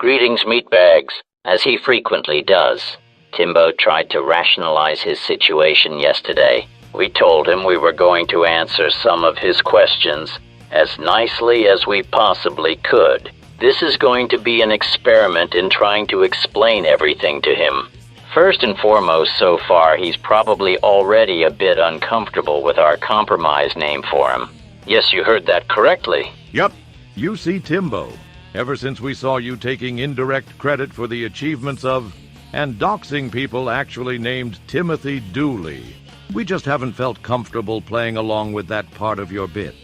Greetings, meatbags. As he frequently does, Timbo tried to rationalize his situation yesterday. We told him we were going to answer some of his questions as nicely as we possibly could. This is going to be an experiment in trying to explain everything to him. First and foremost, so far, he's probably already a bit uncomfortable with our compromise name for him. Yes, you heard that correctly. Yep, you see Timbo. Ever since we saw you taking indirect credit for the achievements of and doxing people actually named Timothy Dooley, we just haven't felt comfortable playing along with that part of your bit.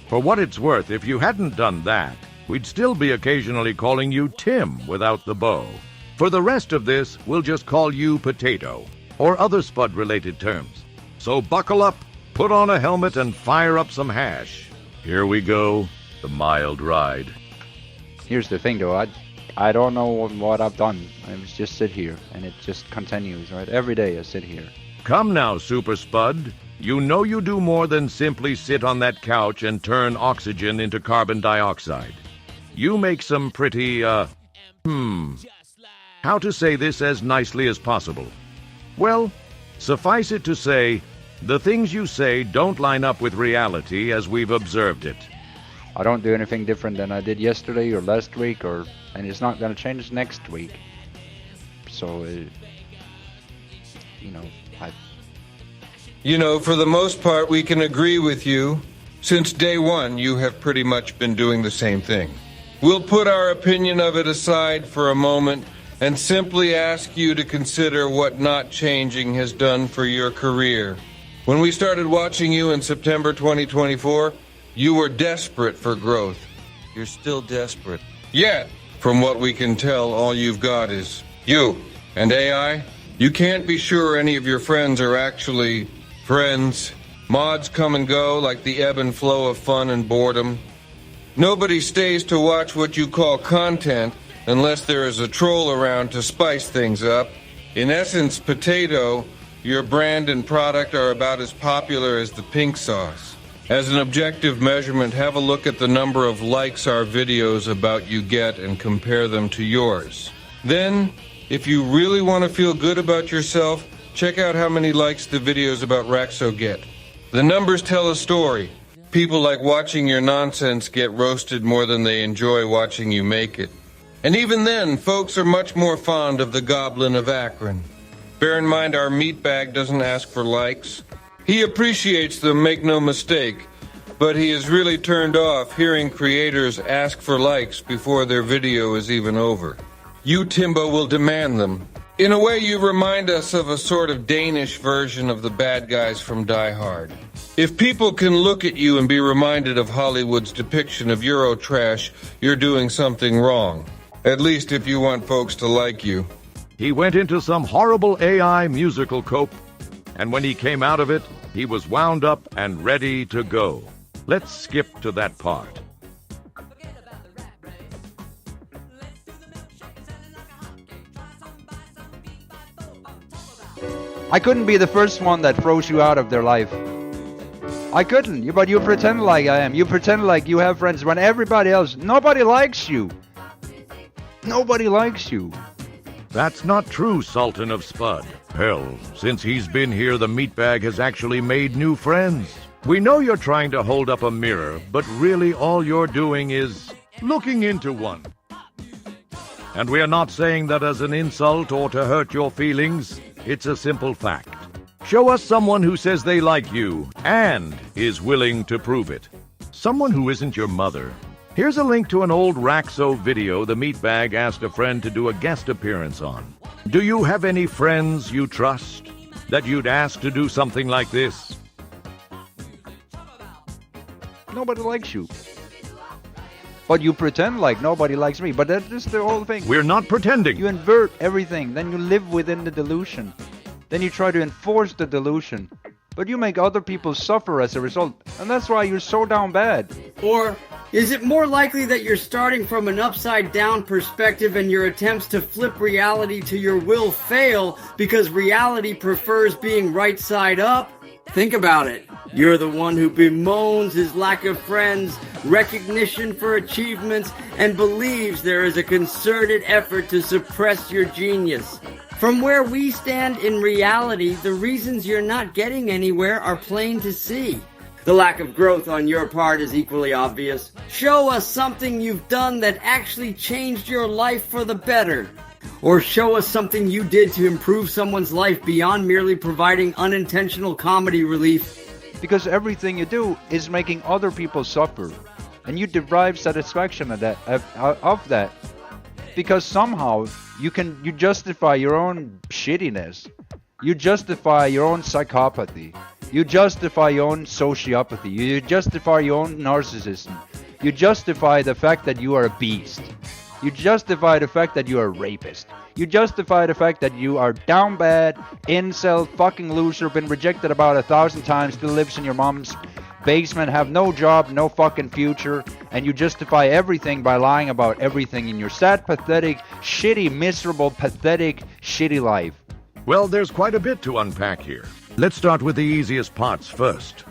For what it's worth, if you hadn't done that, we'd still be occasionally calling you Tim without the bow. For the rest of this, we'll just call you Potato, or other Spud-related terms. So buckle up, put on a helmet, and fire up some hash. Here we go, the mild ride. Here's the thing though, I don't know what I've done. I just sit here, and it just continues, right? Every day I sit here. Come now, Super Spud. You know you do more than simply sit on that couch and turn oxygen into carbon dioxide. You make some pretty, how to say this as nicely as possible? Well, suffice it to say, the things you say don't line up with reality as we've observed it. I don't do anything different than I did yesterday or last week, and it's not gonna change next week. So, for the most part, we can agree with you. Since day one, you have pretty much been doing the same thing. We'll put our opinion of it aside for a moment and simply ask you to consider what not changing has done for your career. When we started watching you in September 2024, you were desperate for growth. You're still desperate. Yet, from what we can tell, all you've got is you. And AI, you can't be sure any of your friends are actually friends. Mods come and go like the ebb and flow of fun and boredom. Nobody stays to watch what you call content unless there is a troll around to spice things up. In essence, Potato, your brand and product are about as popular as the pink sauce. As an objective measurement, have a look at the number of likes our videos about you get and compare them to yours. Then, if you really want to feel good about yourself, check out how many likes the videos about Raxo get. The numbers tell a story. People like watching your nonsense get roasted more than they enjoy watching you make it. And even then, folks are much more fond of the Goblin of Akron. Bear in mind our meatbag doesn't ask for likes. He appreciates them, make no mistake, but he is really turned off hearing creators ask for likes before their video is even over. You, Timbo, will demand them. In a way, you remind us of a sort of Danish version of the bad guys from Die Hard. If people can look at you and be reminded of Hollywood's depiction of Eurotrash, you're doing something wrong. At least if you want folks to like you. He went into some horrible AI musical cope, and when he came out of it, he was wound up and ready to go. Let's skip to that part. I couldn't be the first one that throws you out of their life. I couldn't, but you pretend like I am. You pretend like you have friends when everybody else, nobody likes you. Nobody likes you. That's not true, Sultan of Spud. Hell, since he's been here, the meatbag has actually made new friends. We know you're trying to hold up a mirror, but really all you're doing is looking into one. And we are not saying that as an insult or to hurt your feelings. It's a simple fact. Show us someone who says they like you and is willing to prove it. Someone who isn't your mother. Here's a link to an old Raxo video the meatbag asked a friend to do a guest appearance on. Do you have any friends you trust that you'd ask to do something like this? Nobody likes you. But you pretend like nobody likes me. But that's just the whole thing. We're not pretending. You invert everything. Then you live within the delusion. Then you try to enforce the delusion. But you make other people suffer as a result. And that's why you're so down bad. Or is it more likely that you're starting from an upside-down perspective and your attempts to flip reality to your will fail because reality prefers being right side up? Think about it. You're the one who bemoans his lack of friends, recognition for achievements, and believes there is a concerted effort to suppress your genius. From where we stand in reality, the reasons you're not getting anywhere are plain to see. The lack of growth on your part is equally obvious. Show us something you've done that actually changed your life for the better. Or show us something you did to improve someone's life beyond merely providing unintentional comedy relief. Because everything you do is making other people suffer. And you derive satisfaction of that. Because somehow you justify your own shittiness. You justify your own psychopathy. You justify your own sociopathy. You justify your own narcissism. You justify the fact that you are a beast. You justify the fact that you are a rapist. You justify the fact that you are down bad, incel, fucking loser, been rejected about 1,000 times, still lives in your mom's basement, have no job, no fucking future, and you justify everything by lying about everything in your sad, pathetic, shitty, miserable, pathetic, shitty life. Well, there's quite a bit to unpack here. Let's start with the easiest parts first.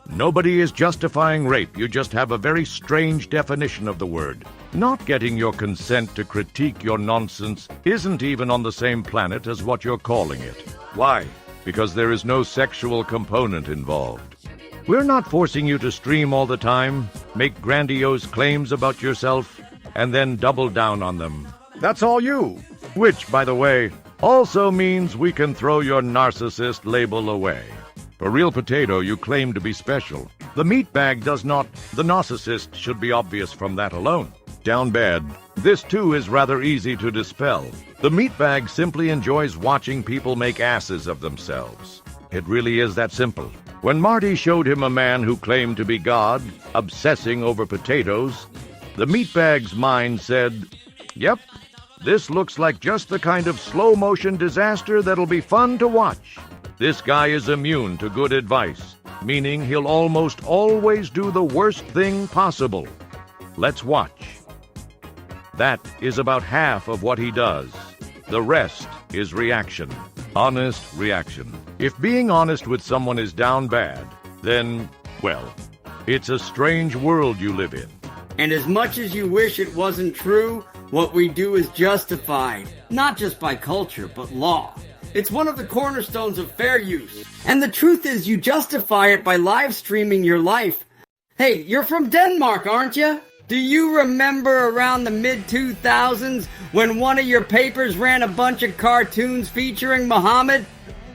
Nobody is justifying rape. You just have a very strange definition of the word. Not getting your consent to critique your nonsense isn't even on the same planet as what you're calling it. Why? Because there is no sexual component involved. We're not forcing you to stream all the time, make grandiose claims about yourself, and then double down on them. That's all you. Which, by the way, also means we can throw your narcissist label away. For Real Potato, you claim to be special. The meatbag does not. The narcissist should be obvious from that alone. Down bad. This too is rather easy to dispel. The meatbag simply enjoys watching people make asses of themselves. It really is that simple. When Marty showed him a man who claimed to be God, obsessing over potatoes, the meatbag's mind said, "Yep, this looks like just the kind of slow-motion disaster that'll be fun to watch. This guy is immune to good advice, meaning he'll almost always do the worst thing possible. Let's watch." That is about half of what he does. The rest is reaction. Honest reaction. If being honest with someone is down bad, then, well, it's a strange world you live in. And as much as you wish it wasn't true, what we do is justified, not just by culture, but law. It's one of the cornerstones of fair use. And the truth is you justify it by live streaming your life. Hey, you're from Denmark, aren't you? Do you remember around the mid-2000s when one of your papers ran a bunch of cartoons featuring Muhammad?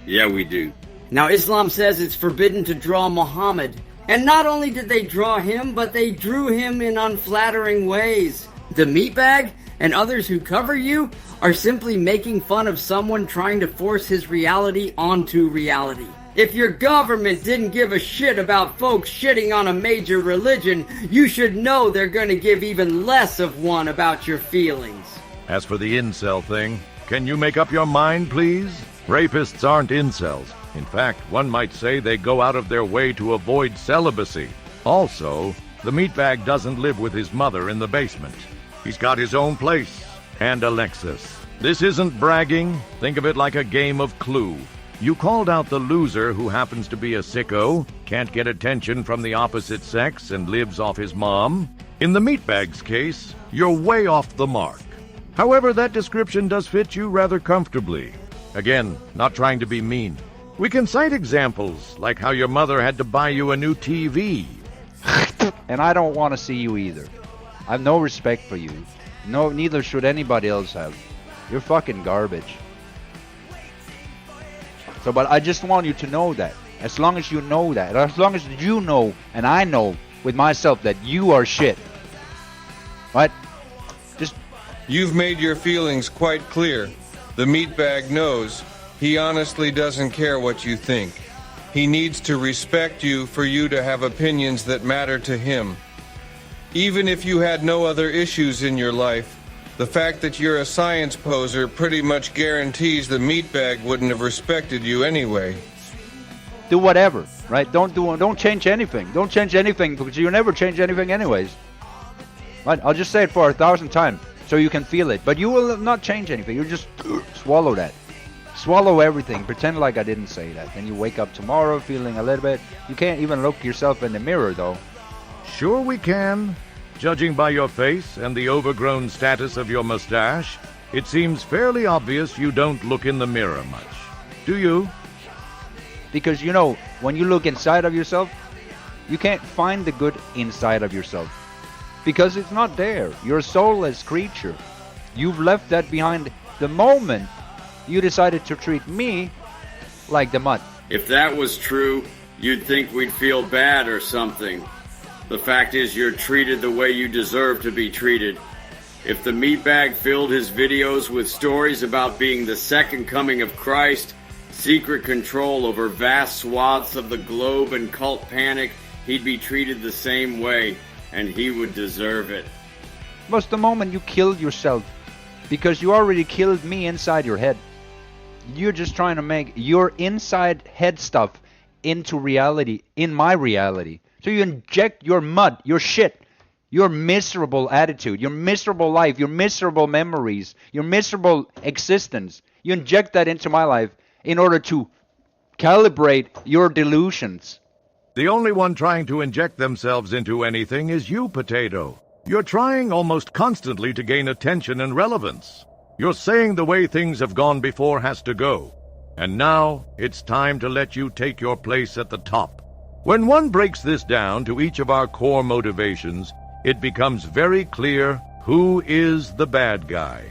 Yeah, we do. Now, Islam says it's forbidden to draw Muhammad. And not only did they draw him, but they drew him in unflattering ways. The meatbag and others who cover you are simply making fun of someone trying to force his reality onto reality. If your government didn't give a shit about folks shitting on a major religion, you should know they're gonna give even less of one about your feelings. As for the incel thing, can you make up your mind, please? Rapists aren't incels. In fact, one might say they go out of their way to avoid celibacy. Also, the meatbag doesn't live with his mother in the basement. He's got his own place. And Alexis. This isn't bragging. Think of it like a game of Clue. You called out the loser who happens to be a sicko, can't get attention from the opposite sex, and lives off his mom. In the meatbag's case, you're way off the mark. However, that description does fit you rather comfortably. Again, not trying to be mean. We can cite examples, like how your mother had to buy you a new TV. And I don't want to see you either. I have no respect for you. No, neither should anybody else have. You're fucking garbage. So, but I just want you to know that. As long as you know that. As long as you know, and I know with myself that you are shit. Right? Just... You've made your feelings quite clear. The meatbag knows. He honestly doesn't care what you think. He needs to respect you for you to have opinions that matter to him. Even if you had no other issues in your life, the fact that you're a science poser pretty much guarantees the meatbag wouldn't have respected you anyway. Do whatever, right? Don't change anything. Don't change anything because you never change anything anyways. Right? I'll just say it for 1,000 times so you can feel it. But you will not change anything. You just swallow that. Swallow everything. Pretend like I didn't say that. Then you wake up tomorrow feeling a little bit. You can't even look yourself in the mirror, though. Sure we can. Judging by your face and the overgrown status of your mustache, it seems fairly obvious you don't look in the mirror much. Do you? Because, when you look inside of yourself, you can't find the good inside of yourself. Because it's not there. You're a soulless creature. You've left that behind the moment you decided to treat me like the mud. If that was true, you'd think we'd feel bad or something. The fact is you're treated the way you deserve to be treated. If the meatbag filled his videos with stories about being the second coming of Christ, secret control over vast swaths of the globe and cult panic, he'd be treated the same way, and he would deserve it. Was the moment you killed yourself, because you already killed me inside your head. You're just trying to make your inside head stuff into reality, in my reality. So you inject your mud, your shit, your miserable attitude, your miserable life, your miserable memories, your miserable existence. You inject that into my life in order to calibrate your delusions. The only one trying to inject themselves into anything is you, Potato. You're trying almost constantly to gain attention and relevance. You're saying the way things have gone before has to go. And now it's time to let you take your place at the top. When one breaks this down to each of our core motivations, it becomes very clear who is the bad guy.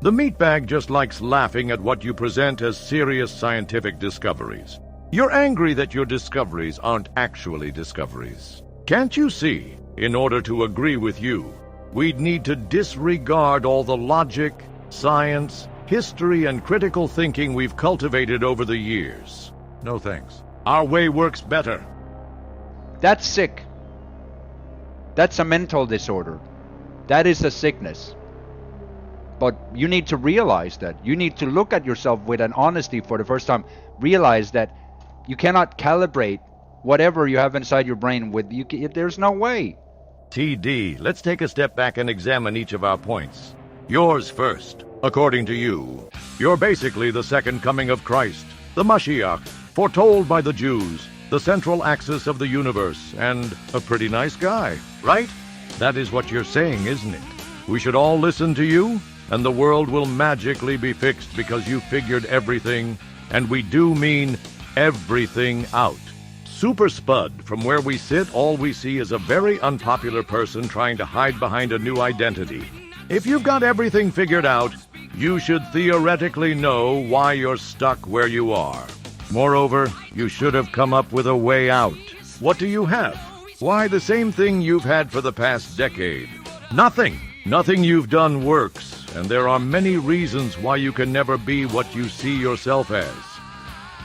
The meatbag just likes laughing at what you present as serious scientific discoveries. You're angry that your discoveries aren't actually discoveries. Can't you see, in order to agree with you, we'd need to disregard all the logic, science, history, and critical thinking we've cultivated over the years? No thanks. Our way works better. That's sick. That's a mental disorder. That is a sickness. But you need to realize that. You need to look at yourself with an honesty for the first time. Realize that you cannot calibrate whatever you have inside your brain with you. There's no way. TD, let's take a step back and examine each of our points. Yours first. According to you, you're basically the second coming of Christ, the Mashiach, foretold by the Jews, the central axis of the universe, and a pretty nice guy, right? That is what you're saying, isn't it? We should all listen to you, and the world will magically be fixed because you figured everything, and we do mean everything, out. Super Spud, from where we sit, all we see is a very unpopular person trying to hide behind a new identity. If you've got everything figured out, you should theoretically know why you're stuck where you are. Moreover, you should have come up with a way out. What do you have? Why, the same thing you've had for the past decade. Nothing. Nothing you've done works, and there are many reasons why you can never be what you see yourself as.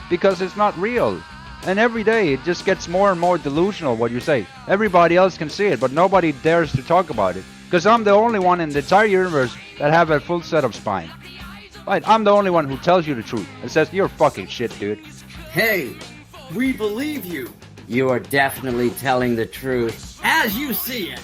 Because it's not real. And every day it just gets more and more delusional what you say. Everybody else can see it, but nobody dares to talk about it. Because I'm the only one in the entire universe that have a full set of spine. Right, I'm the only one who tells you the truth and says, you're fucking shit, dude. Hey, we believe you. You are definitely telling the truth, as you see it.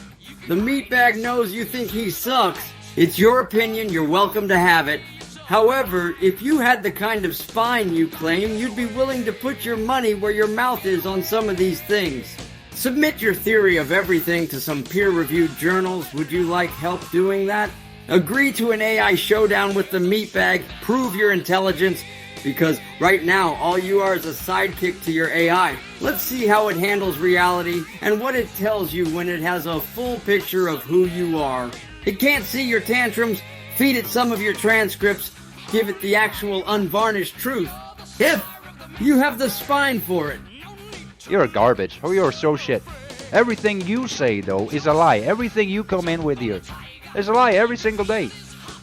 The meatbag knows you think he sucks. It's your opinion, you're welcome to have it. However, if you had the kind of spine you claim, you'd be willing to put your money where your mouth is on some of these things. Submit your theory of everything to some peer-reviewed journals. Would you like help doing that? Agree to an AI showdown with the meatbag. Prove your intelligence. Because right now, all you are is a sidekick to your AI. Let's see how it handles reality and what it tells you when it has a full picture of who you are. It can't see your tantrums. Feed it some of your transcripts. Give it the actual unvarnished truth. If you have the spine for it. You're garbage. Oh, you're so shit. Everything you say, though, is a lie. Everything you come in with here is a lie every single day.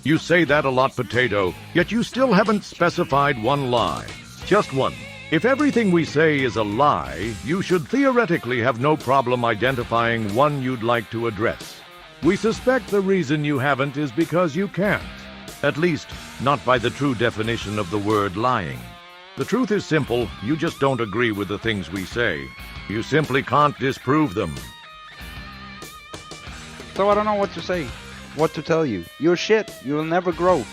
You say that a lot, Potato, yet you still haven't specified one lie. Just one. If everything we say is a lie, you should theoretically have no problem identifying one you'd like to address. We suspect the reason you haven't is because you can't. At least, not by the true definition of the word lying. The truth is simple, you just don't agree with the things we say. You simply can't disprove them. So I don't know what to say, what to tell you. You're shit, you'll never grow.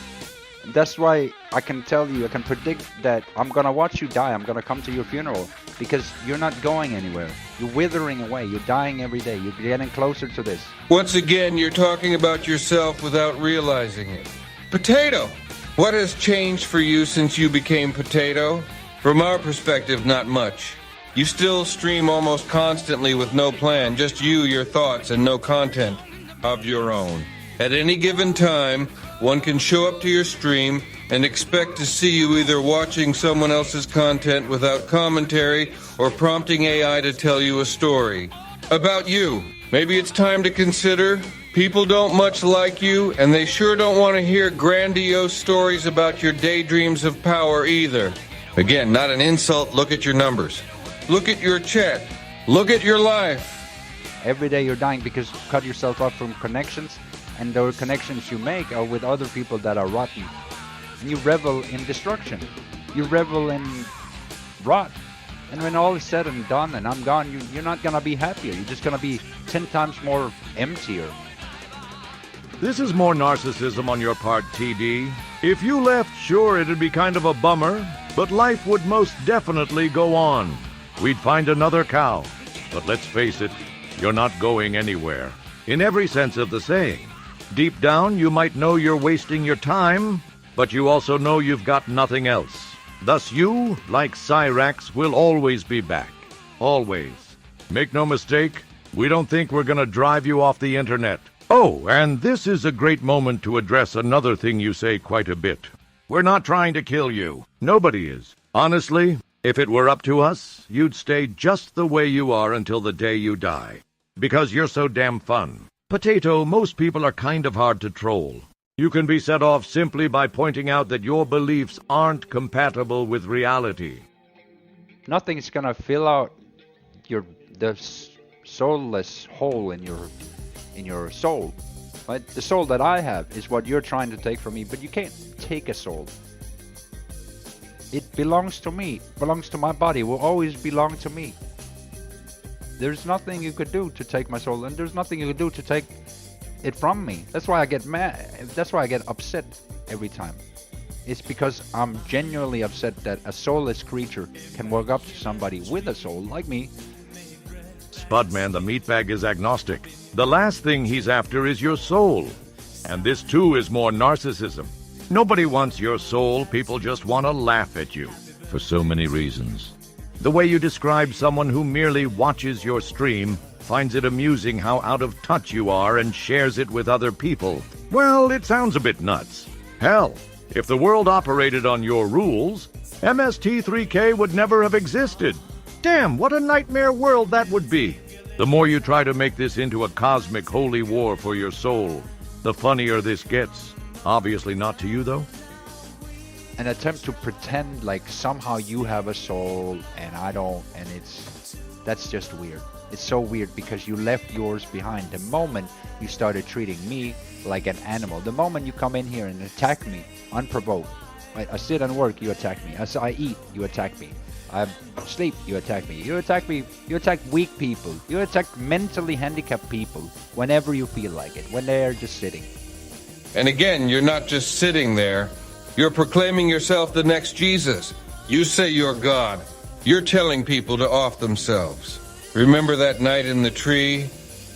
That's why I can tell you, I can predict that I'm gonna watch you die. I'm gonna come to your funeral because you're not going anywhere. You're withering away. You're dying every day. You're getting closer to this. Once again, you're talking about yourself without realizing it. Potato! What has changed for you since you became Potato? From our perspective, not much. You still stream almost constantly with no plan, just you, your thoughts, and no content of your own. At any given time, one can show up to your stream and expect to see you either watching someone else's content without commentary or prompting AI to tell you a story. About you, maybe it's time to consider people don't much like you, and they sure don't want to hear grandiose stories about your daydreams of power either. Again, not an insult, look at your numbers. Look at your chat. Look at your life. Every day you're dying because you cut yourself off from connections, and the connections you make are with other people that are rotten. And you revel in destruction. You revel in rot. And when all is said and done and I'm gone, you're not gonna be happier. You're just gonna be 10 times more emptier. This is more narcissism on your part, TD. If you left, sure, it'd be kind of a bummer, but life would most definitely go on. We'd find another cow. But let's face it, you're not going anywhere. In every sense of the saying. Deep down, you might know you're wasting your time, but you also know you've got nothing else. Thus you, like Cyrax, will always be back. Always. Make no mistake, we don't think we're gonna drive you off the internet. Oh, and this is a great moment to address another thing you say quite a bit. We're not trying to kill you. Nobody is. Honestly, if it were up to us, you'd stay just the way you are until the day you die. Because you're so damn fun. Potato, most people are kind of hard to troll. You can be set off simply by pointing out that your beliefs aren't compatible with reality. Nothing's gonna fill out the soulless hole in your soul. Right? The soul that I have is what you're trying to take from me, but you can't take a soul. It belongs to me, belongs to my body, will always belong to me. There's nothing you could do to take my soul, and there's nothing you could do to take it from me. That's why I get mad. That's why I get upset every time. It's because I'm genuinely upset that a soulless creature can walk up to somebody with a soul like me. Spudman, the meatbag, is agnostic. The last thing he's after is your soul. And this too is more narcissism. Nobody wants your soul, people just want to laugh at you. For so many reasons. The way you describe someone who merely watches your stream, finds it amusing how out of touch you are, and shares it with other people. Well, it sounds a bit nuts. Hell, if the world operated on your rules, MST3K would never have existed. Damn, what a nightmare world that would be. The more you try to make this into a cosmic holy war for your soul, the funnier this gets. Obviously not to you, though. An attempt to pretend like somehow you have a soul and I don't, and that's just weird. It's so weird because you left yours behind the moment you started treating me like an animal. The moment you come in here and attack me unprovoked. Right? I sit and work, you attack me. As I eat, you attack me. I sleep, you attack me. You attack me. You attack weak people. You attack mentally handicapped people whenever you feel like it, when they're just sitting. And again, you're not just sitting there. You're proclaiming yourself the next Jesus. You say you're God. You're telling people to off themselves. Remember that night in the tree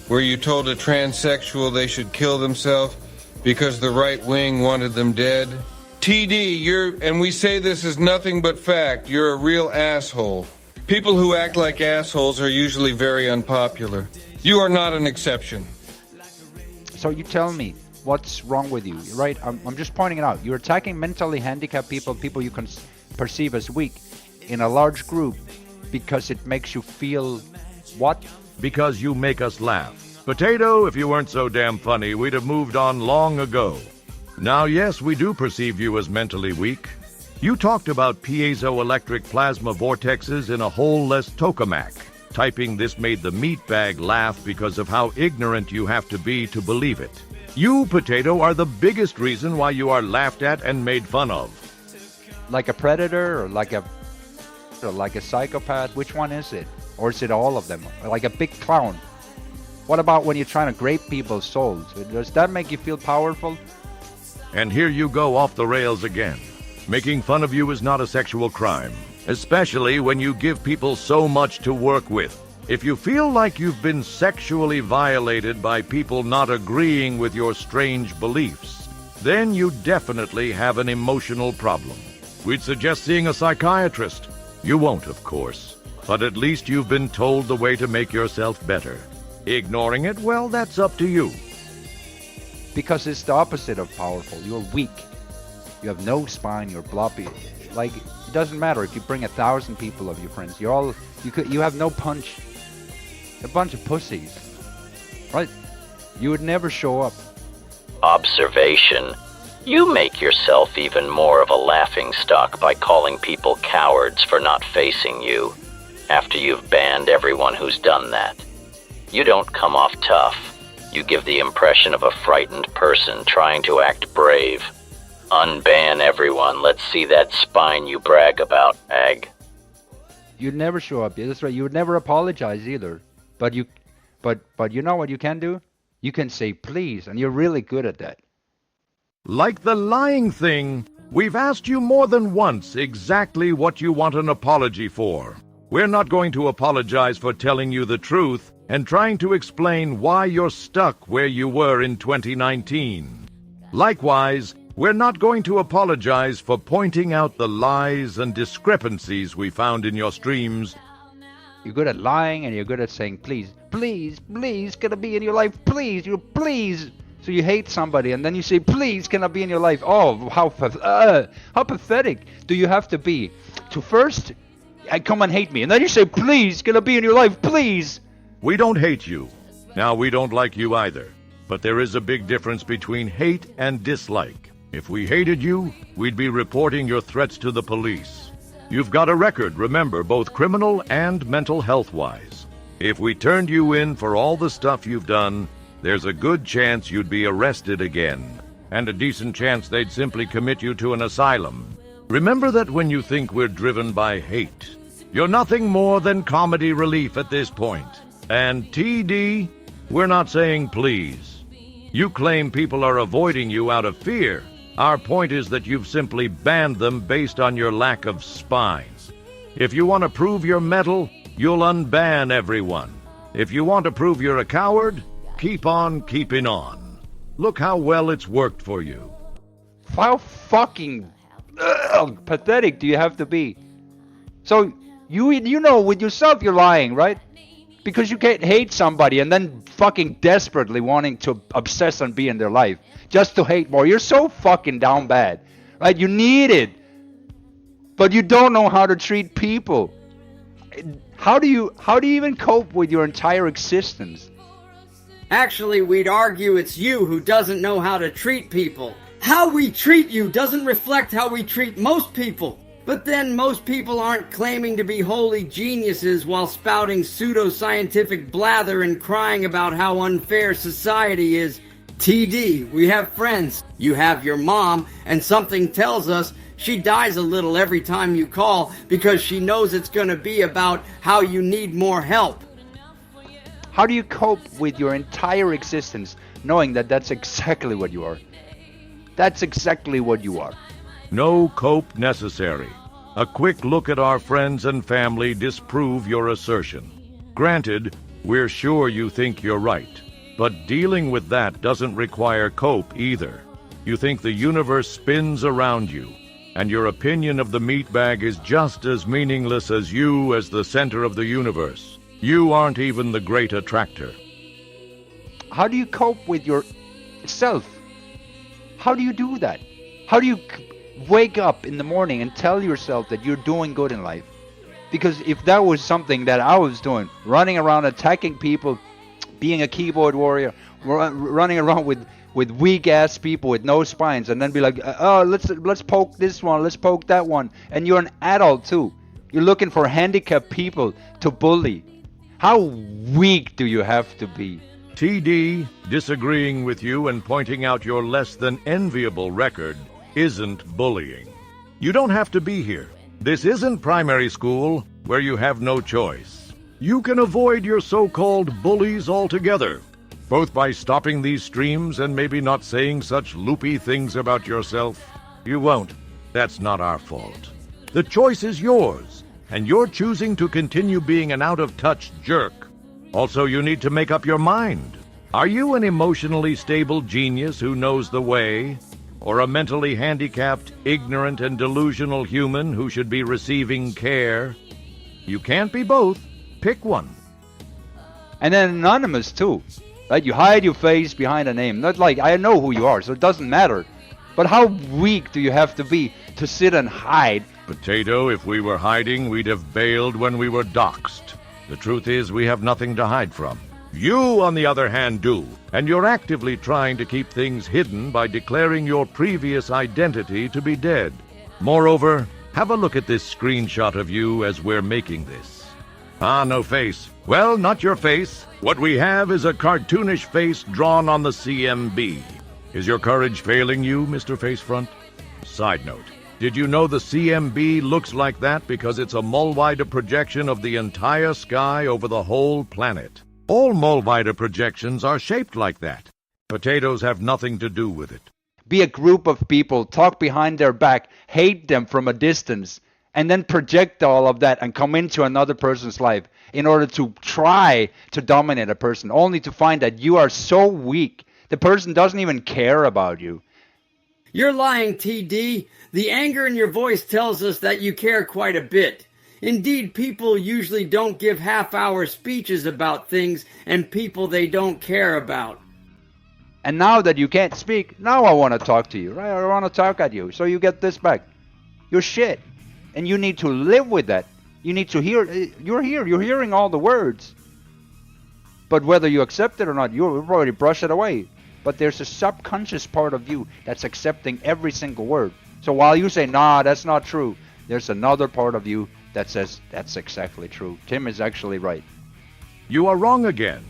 where you told a transsexual they should kill themselves because the right wing wanted them dead? TD, and we say this is nothing but fact, you're a real asshole. People who act like assholes are usually very unpopular. You are not an exception. So you tell me, what's wrong with you, right? I'm just pointing it out. You're attacking mentally handicapped people, people you can perceive as weak, in a large group because it makes you feel what? Because you make us laugh. Potato, if you weren't so damn funny, we'd have moved on long ago. Now, yes, we do perceive you as mentally weak. You talked about piezoelectric plasma vortexes in a whole-less tokamak. Typing this made the meatbag laugh because of how ignorant you have to be to believe it. You, Potato, are the biggest reason why you are laughed at and made fun of. Like a predator or like a psychopath? Which one is it? Or is it all of them? Like a big clown? What about when you're trying to grape people's souls? Does that make you feel powerful? And here you go off the rails again. Making fun of you is not a sexual crime, especially when you give people so much to work with. If you feel like you've been sexually violated by people not agreeing with your strange beliefs, then you definitely have an emotional problem. We'd suggest seeing a psychiatrist. You won't, of course, but at least you've been told the way to make yourself better. Ignoring it, well, that's up to you. Because it's the opposite of powerful. You're weak. You have no spine. You're floppy. Like, it doesn't matter if you bring 1,000 people of your friends. You have no punch. A bunch of pussies, right? You would never show up. Observation. You make yourself even more of a laughingstock by calling people cowards for not facing you, after you've banned everyone who's done that. You don't come off tough. You give the impression of a frightened person trying to act brave. Unban everyone. Let's see that spine you brag about, Ag. You'd never show up. Yeah, that's right. You would never apologize either. But you know what you can do? You can say please, and you're really good at that. Like the lying thing, we've asked you more than once exactly what you want an apology for. We're not going to apologize for telling you the truth and trying to explain why you're stuck where you were in 2019. Likewise, we're not going to apologize for pointing out the lies and discrepancies we found in your streams. You're good at lying, and you're good at saying please, please, please, can I be in your life? Please, please. So you hate somebody, and then you say, please, can I be in your life? Oh, how pathetic do you have to be to first come and hate me, and then you say, please, can I be in your life? Please. We don't hate you. Now, we don't like you either. But there is a big difference between hate and dislike. If we hated you, we'd be reporting your threats to the police. You've got a record, remember, both criminal and mental health-wise. If we turned you in for all the stuff you've done, there's a good chance you'd be arrested again, and a decent chance they'd simply commit you to an asylum. Remember that when you think we're driven by hate, you're nothing more than comedy relief at this point. And TD, we're not saying please. You claim people are avoiding you out of fear. Our point is that you've simply banned them based on your lack of spine. If you want to prove your mettle, you'll unban everyone. If you want to prove you're a coward, keep on keeping on. Look how well it's worked for you. How fucking pathetic do you have to be? So you know with yourself you're lying, right? Because you can't hate somebody and then fucking desperately wanting to obsess and be in their life just to hate more. You're so fucking down bad, right? You need it, but you don't know how to treat people. How do you even cope with your entire existence? Actually, we'd argue it's you who doesn't know how to treat people. How we treat you doesn't reflect how we treat most people. But then most people aren't claiming to be holy geniuses while spouting pseudoscientific blather and crying about how unfair society is. TD, we have friends. You have your mom, and something tells us she dies a little every time you call because she knows it's going to be about how you need more help. How do you cope with your entire existence knowing that that's exactly what you are? That's exactly what you are. No cope necessary. A quick look at our friends and family disprove your assertion. Granted, we're sure you think you're right, but dealing with that doesn't require cope either. You think the universe spins around you, and your opinion of the meatbag is just as meaningless as you as the center of the universe. You aren't even the great attractor. How do you cope with yourself? How do you do that? How do you wake up in the morning and tell yourself that you're doing good in life? Because if that was something that I was doing, running around attacking people, being a keyboard warrior, running around with weak ass people with no spines, and then be like, oh, let's poke this one, let's poke that one, and you're an adult too. You're looking for handicapped people to bully. How weak do you have to be? TD, disagreeing with you and pointing out your less than enviable record isn't bullying. You don't have to be here. This isn't primary school where you have no choice. You can avoid your so-called bullies altogether. both by stopping these streams and maybe not saying such loopy things about yourself? You won't. That's not our fault. The choice is yours, and you're choosing to continue being an out-of-touch jerk. Also, you need to make up your mind. Are you an emotionally stable genius who knows the way, or a mentally handicapped, ignorant, and delusional human who should be receiving care? You can't be both. Pick one. And then anonymous too. Right? You hide your face behind a name. Not like, I know who you are, so it doesn't matter. But how weak do you have to be to sit and hide? Potato, if we were hiding, we'd have bailed when we were doxxed. The truth is, we have nothing to hide from. You, on the other hand, do. And you're actively trying to keep things hidden by declaring your previous identity to be dead. Moreover, have a look at this screenshot of you as we're making this. Ah, no face. Well, not your face. What we have is a cartoonish face drawn on the CMB. Is your courage failing you, Mr. Facefront? Side note. Did you know the CMB looks like that because it's a Mullwhida projection of the entire sky over the whole planet? All Mullwhida projections are shaped like that. Potatoes have nothing to do with it. Be a group of people, talk behind their back, hate them from a distance, and then project all of that and come into another person's life in order to try to dominate a person, only to find that you are so weak, the person doesn't even care about you. You're lying, TD. The anger in your voice tells us that you care quite a bit. Indeed, people usually don't give half-hour speeches about things and people they don't care about. And now that you can't speak, now I want to talk to you, right? I want to talk at you, so you get this back. You're shit. And you need to live with that. You need to hear, you're here, you're hearing all the words. But whether you accept it or not, you've already brushed it away. But there's a subconscious part of you that's accepting every single word. So while you say, nah, that's not true, there's another part of you that says, that's exactly true. Tim is actually right. You are wrong again.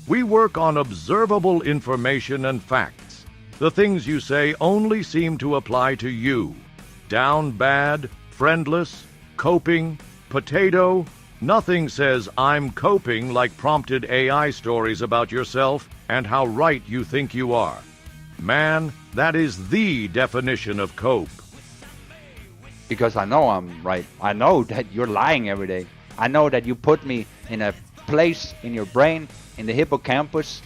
We work on observable information and facts. The things you say only seem to apply to you. Down bad, friendless, coping, potato. Nothing says I'm coping like prompted AI stories about yourself and how right you think you are. Man, that is the definition of cope. Because I know I'm right. I know that you're lying every day. I know that you put me in a place in your brain, in the hippocampus,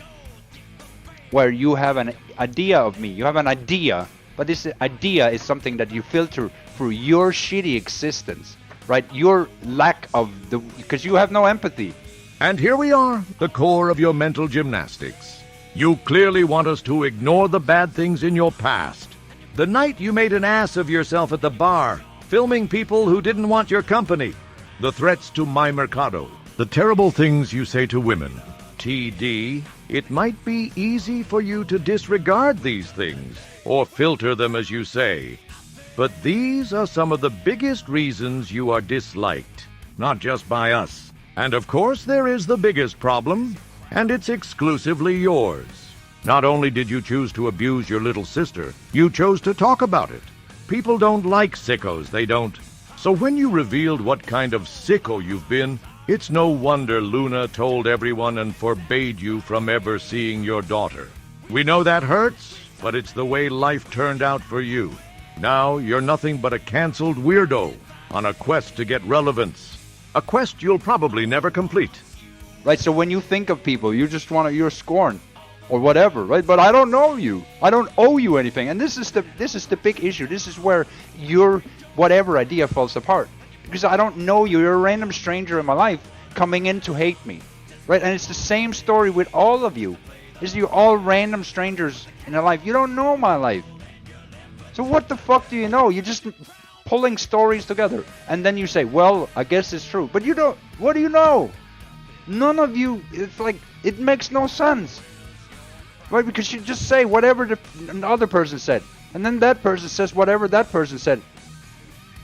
where you have an idea of me. You have an idea, but this idea is something that you filter through your shitty existence, right? Your lack of because you have no empathy. And here we are, the core of your mental gymnastics. You clearly want us to ignore the bad things in your past. The night you made an ass of yourself at the bar, filming people who didn't want your company. The threats to my mercado. The terrible things you say to women. TD, it might be easy for you to disregard these things, or filter them as you say. But these are some of the biggest reasons you are disliked, not just by us. And of course there is the biggest problem, and it's exclusively yours. Not only did you choose to abuse your little sister, you chose to talk about it. People don't like sickos, they don't. So when you revealed what kind of sicko you've been, it's no wonder Luna told everyone and forbade you from ever seeing your daughter. We know that hurts, but it's the way life turned out for you. Now you're nothing but a canceled weirdo on a quest to get relevance. A quest you'll probably never complete. Right, so when you think of people, you just want to, you're scorned or whatever, right? But I don't know you. I don't owe you anything. And this is the big issue. This is where your whatever idea falls apart. Because I don't know you. You're a random stranger in my life coming in to hate me. Right? And it's the same story with all of you. You're all random strangers in your life. You don't know my life. So what the fuck do you know? You're just pulling stories together. And then you say, well, I guess it's true. But you don't. What do you know? None of you. It's like, it makes no sense. Right? Because you just say whatever the other person said. And then that person says whatever that person said.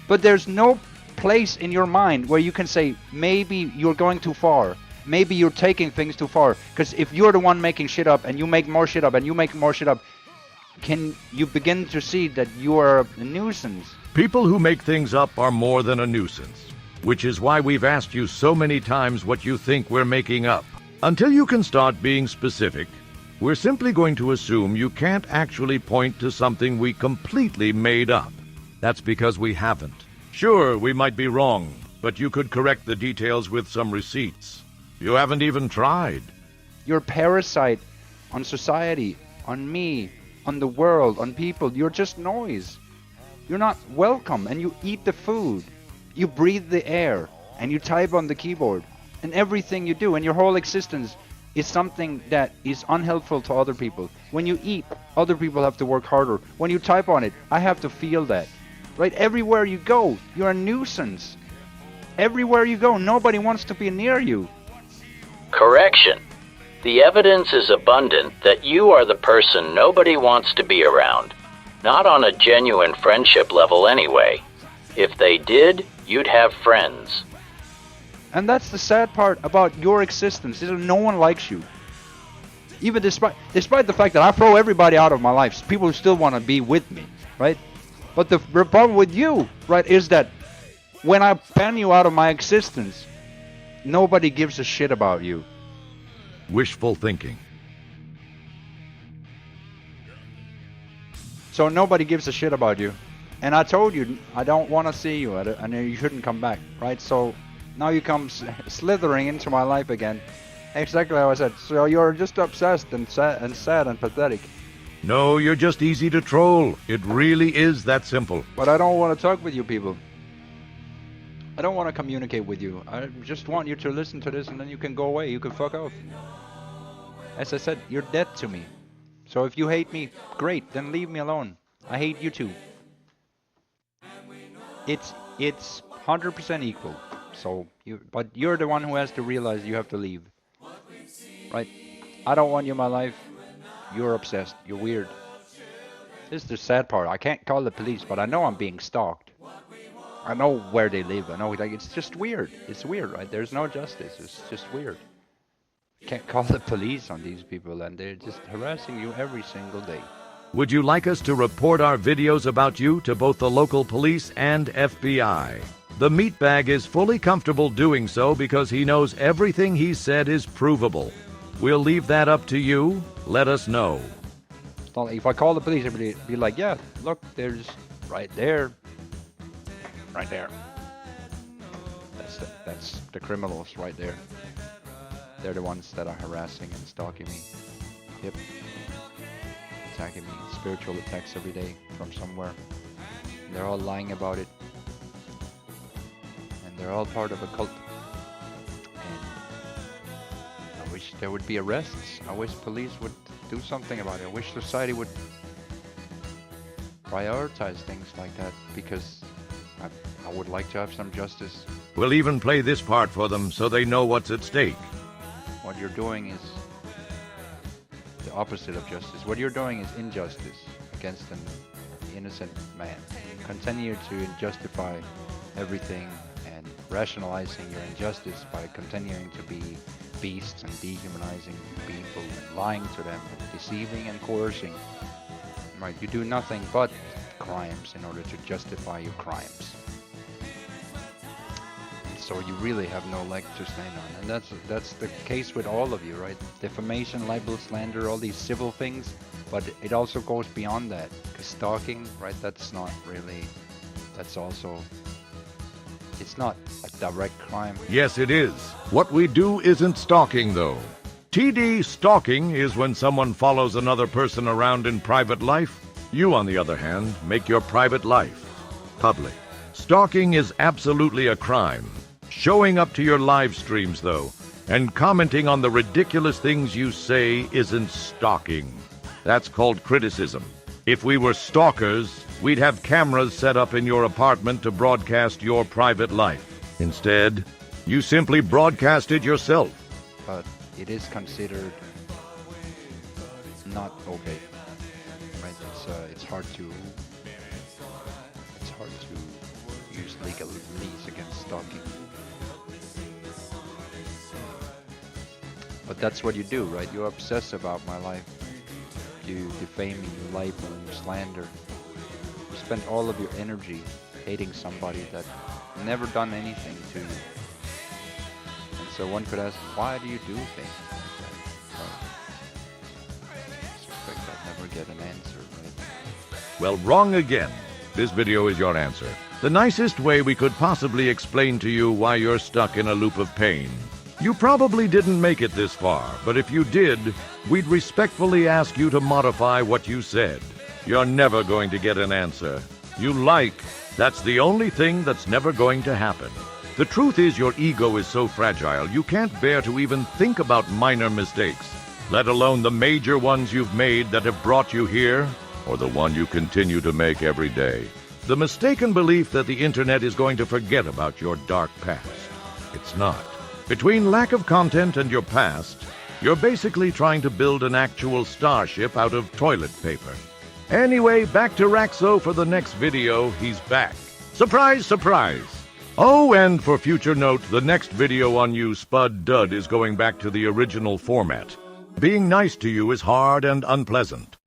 But there's no place in your mind where you can say, maybe you're going too far. Maybe you're taking things too far. Because if you're the one making shit up and you make more shit up and you make more shit up, can you begin to see that you are a nuisance? People who make things up are more than a nuisance. Which is why we've asked you so many times what you think we're making up. Until you can start being specific, We're simply going to assume you can't actually point to something we completely made up. That's because we haven't. Sure, we might be wrong, but you could correct the details with some receipts. You haven't even tried. You're a parasite on society, on me, on the world, on people. You're just noise. You're not welcome, and you eat the food. You breathe the air, and you type on the keyboard. And everything you do, and your whole existence is something that is unhelpful to other people. When you eat, other people have to work harder. When you type on it, I have to feel that. Right? Everywhere you go, you're a nuisance. Everywhere you go, nobody wants to be near you. Correction. The evidence is abundant that you are the person nobody wants to be around. Not on a genuine friendship level anyway. If they did, you'd have friends. And that's the sad part about your existence, is that no one likes you. Even despite the fact that I throw everybody out of my life, people still want to be with me, right? But the problem with you, right, is that when I ban you out of my existence, nobody gives a shit about you. Wishful thinking. So nobody gives a shit about you. And I told you, I don't want to see you, and you shouldn't come back, right? So now you come slithering into my life again. Exactly how I said. So you're just obsessed and sad and pathetic. No, you're just easy to troll. It really is that simple. But I don't want to talk with you people. I don't want to communicate with you. I just want you to listen to this and then you can go away. You can fuck off. As I said, you're dead to me. So if you hate me, great, then leave me alone. I hate you too. It's 100% equal. So but you're the one who has to realize you have to leave. Right? I don't want you in my life. You're obsessed. You're weird. This is the sad part. I can't call the police, but I know I'm being stalked. I know where they live. I know, like, it's just weird. It's weird, right? There's no justice. It's just weird. Can't call the police on these people, and they're just harassing you every single day. Would you like us to report our videos about you to both the local police and FBI? The meatbag is fully comfortable doing so because he knows everything he said is provable. We'll leave that up to you. Let us know. If I call the police, everybody be like, yeah, look, there's right there. Right there. That's the criminals right there. They're the ones that are harassing and stalking me. Yep. Attacking me. Spiritual attacks every day from somewhere. And they're all lying about it. And they're all part of a cult. And I wish there would be arrests. I wish police would do something about it. I wish society would prioritize things like that, because I would like to have some justice. We'll even play this part for them so they know what's at stake. What you're doing is the opposite of justice. What you're doing is injustice against an innocent man. Continue to justify everything and rationalizing your injustice by continuing to be beasts and dehumanizing people and lying to them and deceiving and coercing. Right? You do nothing but crimes in order to justify your crimes. So you really have no leg to stand on, and that's the case with all of you, right? Defamation, libel, slander, all these civil things, but it also goes beyond that. Because stalking, right? That's not really. That's also. It's not a direct crime. Yes, it is. What we do isn't stalking, though. TD stalking is when someone follows another person around in private life. You, on the other hand, make your private life public. Stalking is absolutely a crime. Showing up to your live streams, though, and commenting on the ridiculous things you say isn't stalking. That's called criticism. If we were stalkers, we'd have cameras set up in your apartment to broadcast your private life. Instead, you simply broadcast it yourself. But it is considered not okay. Right? It's hard to use legalese against stalking. But that's what you do, right? You obsess about my life. You defame me, you libel, you slander. You spend all of your energy hating somebody that never done anything to you. And so one could ask, why do you do things like that? get an answer, right? Well, wrong again. This video is your answer. The nicest way we could possibly explain to you why you're stuck in a loop of pain. You probably didn't make it this far, but if you did, we'd respectfully ask you to modify what you said. You're never going to get an answer. You like, that's the only thing that's never going to happen. The truth is your ego is so fragile, you can't bear to even think about minor mistakes, let alone the major ones you've made that have brought you here, or the one you continue to make every day. The mistaken belief that the internet is going to forget about your dark past. It's not. Between lack of content and your past, you're basically trying to build an actual starship out of toilet paper. Anyway, back to Raxo for the next video. He's back. Surprise, surprise! Oh, and for future note, the next video on you, Spud Dud, is going back to the original format. Being nice to you is hard and unpleasant.